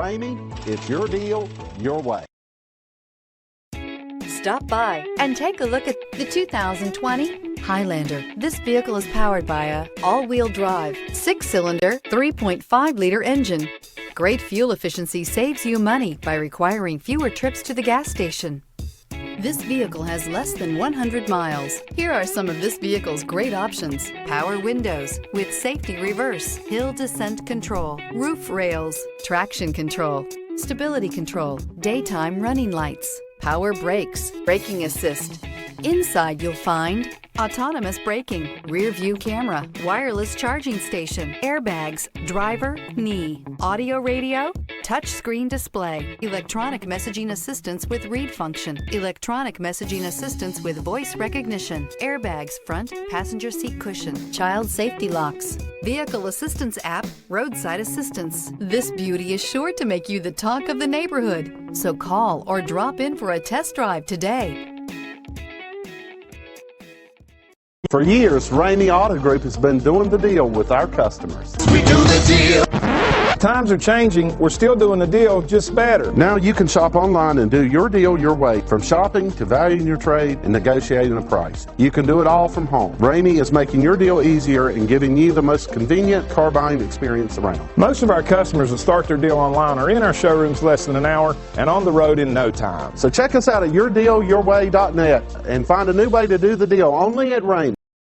Ramey, it's your deal, your way. Stop by and take a look at the 2020 Highlander. This vehicle is powered by a all-wheel drive, 6-cylinder, 3.5-liter engine. Great fuel efficiency saves you money by requiring fewer trips to the gas station. This vehicle has less than 100 miles. Here are some of this vehicle's great options: power windows with safety reverse, hill descent control, roof rails, traction control, stability control, daytime running lights, power brakes, braking assist. Inside you'll find autonomous braking, rear view camera, wireless charging station, airbags, driver, knee, audio radio, touchscreen display, electronic messaging assistance with read function, electronic messaging assistance with voice recognition, airbags, front passenger seat cushion, child safety locks, vehicle assistance app, roadside assistance. This beauty is sure to make you the talk of the neighborhood. So call or drop in for a test drive today. For years, Ramey Auto Group has been doing the deal with our customers. We do the deal. Times are changing. We're still doing the deal, just better. Now you can shop online and do your deal your way, from shopping to valuing your trade and negotiating a price. You can do it all from home. Ramey is making your deal easier and giving you the most convenient car buying experience around. Most of our customers that start their deal online are in our showrooms less than an hour and on the road in no time. So check us out at yourdealyourway.net and find a new way to do the deal only at Ramey.